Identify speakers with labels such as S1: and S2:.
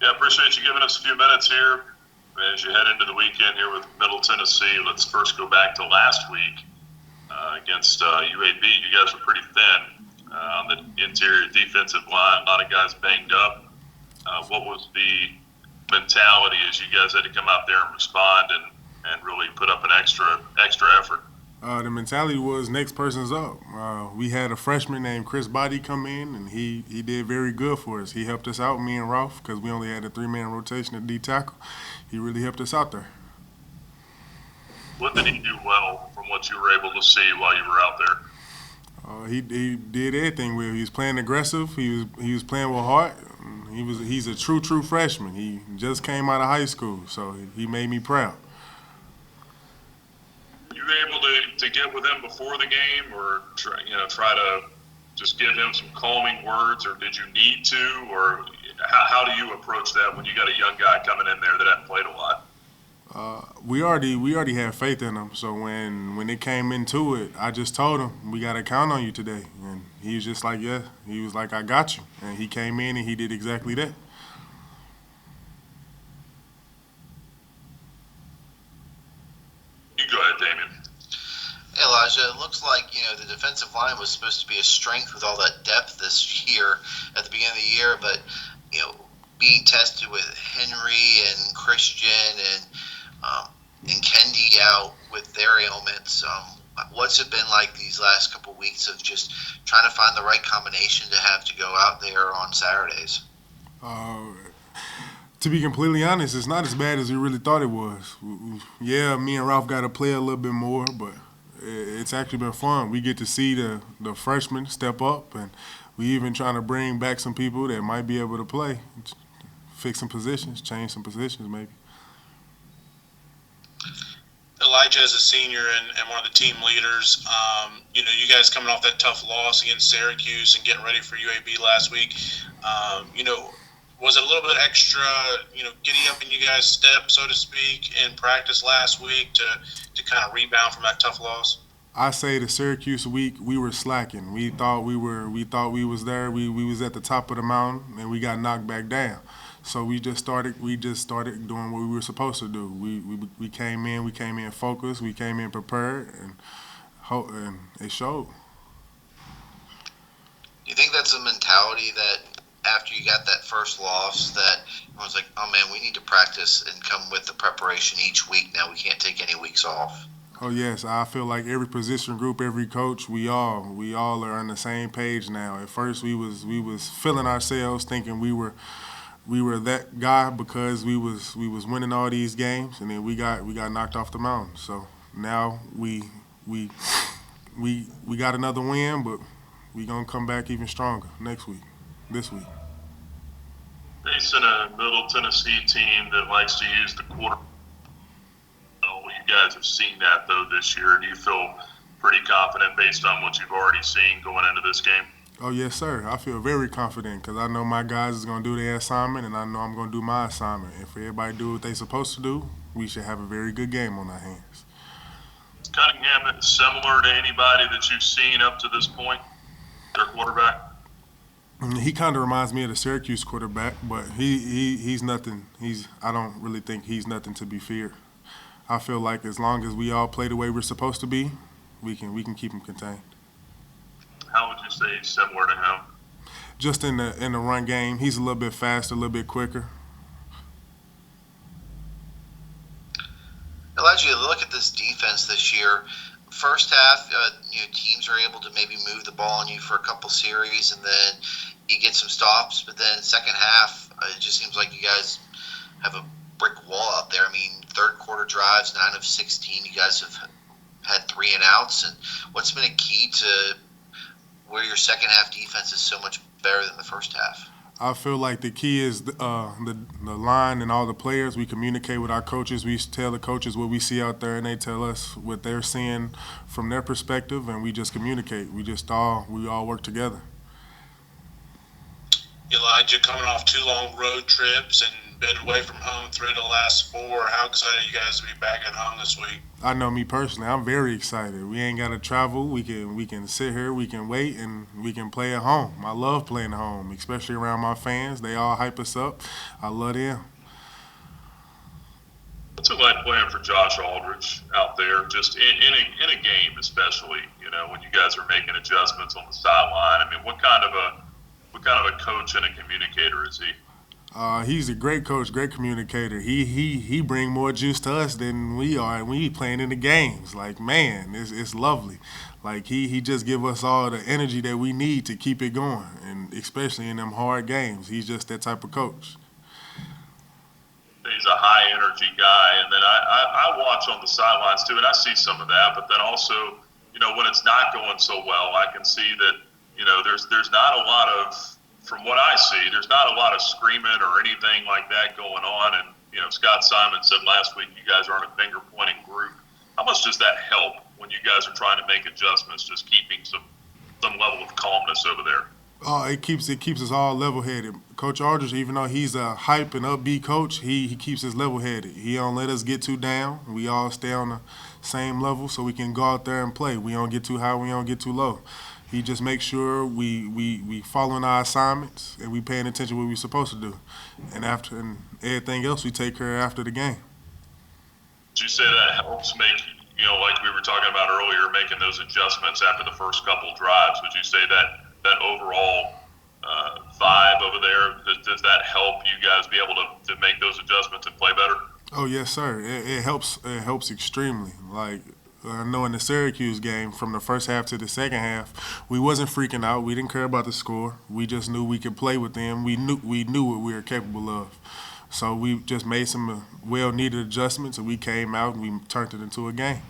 S1: Yeah, appreciate you giving us a few minutes here as you head into the weekend here with Middle Tennessee. Let's first go back to last week against UAB. You guys were pretty thin on the interior defensive line. A lot of guys banged up. What was the mentality as you guys had to come out there and respond and really put up an extra effort?
S2: The mentality was next person's up. We had a freshman named Chris Body come in, and he did very good for us. He helped us out, me and Ralph, because we only had a three-man rotation at D tackle. He really helped us out there.
S1: What did he do well from what you were able to see while you were out there?
S2: He did everything well. He was playing aggressive. He was playing with heart. He's a true freshman. He just came out of high school, so he made me proud.
S1: Were you able to get with him before the game, or try to just give him some calming words, or did you need to, or how do you approach that when you got a young guy coming in there that hadn't played a lot?
S2: We already had faith in him. So when it came into it, I just told him we got to count on you today, and he was just like, yeah. He was like, I got you, and he came in and he did exactly that.
S1: You go ahead, Damien.
S3: Hey, Elijah, it looks like the defensive line was supposed to be a strength with all that depth this year at the beginning of the year, but you know, being tested with Henry and Christian and Kendi out with their ailments. What's it been like these last couple of weeks of just trying to find the right combination to have to go out there on Saturdays?
S2: Uh, to be completely honest, it's not as bad as we really thought it was. Yeah, me and Ralph got to play a little bit more, but it's actually been fun. We get to see the freshmen step up, and we even trying to bring back some people that might be able to play, fix some positions, change some positions maybe.
S4: Elijah is a senior and one of the team leaders. You guys coming off that tough loss against Syracuse and getting ready for UAB last week. Was it a little bit extra, getting up in you guys' step, so to speak, in practice last week to kind of rebound from that tough loss?
S2: I say the Syracuse week we were slacking. We thought we was there. We was at the top of the mountain and we got knocked back down. So we just started doing what we were supposed to do. We came in focused, we came in prepared, and it showed.
S3: Do you think that's a mentality that after you got that first loss that everyone's like, oh man, we need to practice and come with the preparation each week now. We can't take any weeks off.
S2: Oh yes, I feel like every position group, every coach, we all are on the same page now. At first we was feeling ourselves thinking we were that guy because we was winning all these games, and then we got knocked off the mountain. So now we we got another win, but we gonna come back even stronger next week, this week.
S1: Facing a Middle Tennessee team that likes to use the quarter. You guys have seen that though this year. Do you feel pretty confident based on what you've already seen going into this game?
S2: Oh yes, sir. I feel very confident because I know my guys is gonna do their assignment, and I know I'm gonna do my assignment. If everybody do what they supposed to do, we should have a very good game on our hands.
S1: Cunningham similar to anybody that you've seen up to this point, their quarterback?
S2: He kind of reminds me of the Syracuse quarterback, but he's nothing. I don't really think he's nothing to be feared. I feel like as long as we all play the way we're supposed to be, we can keep him contained.
S1: How would you say he's similar to him?
S2: Just in the run game, he's a little bit faster, a little bit quicker.
S3: Elijah, look at this defense this year. First half, teams are able to maybe move the ball on you for a couple series, and then you get some stops. But then second half, it just seems like you guys have a brick wall out there. I mean, third quarter drives, 9 of 16, you guys have had 3 and outs. And what's been a key to where your second half defense is so much better than the first half?
S2: I feel like the key is the line and all the players. We communicate with our coaches. We tell the coaches what we see out there, and they tell us what they're seeing from their perspective, and we just communicate. We all work together.
S4: Elijah coming off 2 long road trips and been away from home 3 of the last 4. How excited are you guys to be back at home this week?
S2: I know me personally, I'm very excited. We ain't gotta travel. We can sit here, we can wait, and we can play at home. I love playing at home, especially around my fans. They all hype us up. I love them.
S1: What's it like playing for Josh Aldridge out there, just in a game, especially? You know, when you guys are making adjustments on the sideline. I mean, what kind of a coach and a communicator is he?
S2: He's a great coach, great communicator. He bring more juice to us than we are, and we playing in the games. Like, man, it's lovely. Like, he just give us all the energy that we need to keep it going, and especially in them hard games. He's just that type of coach.
S1: He's a high energy guy, and then I watch on the sidelines too, and I see some of that. But then also, you know, when it's not going so well, I can see that, you know, there's not a lot of, from what I see, there's not a lot of screaming or anything like that going on. And you know, Scott Simon said last week you guys aren't a finger pointing group. How much does that help when you guys are trying to make adjustments, just keeping some level of calmness over there?
S2: Oh, it keeps us all level headed. Coach Aldridge, even though he's a hype and upbeat coach, he keeps us level headed. He don't let us get too down. We all stay on the same level so we can go out there and play. We don't get too high, we don't get too low. He just makes sure we following our assignments and we paying attention to what we're supposed to do. And everything else we take care of after the game.
S1: Would you say that helps make, you know, like we were talking about earlier, making those adjustments after the first couple drives? Would you say that overall vibe over there, does that help you guys be able to make those adjustments and play better?
S2: Oh yes, sir. It helps. It helps extremely. Like, I know in the Syracuse game, from the first half to the second half, we wasn't freaking out. We didn't care about the score. We just knew we could play with them. We knew what we were capable of. So we just made some well-needed adjustments, and we came out and we turned it into a game.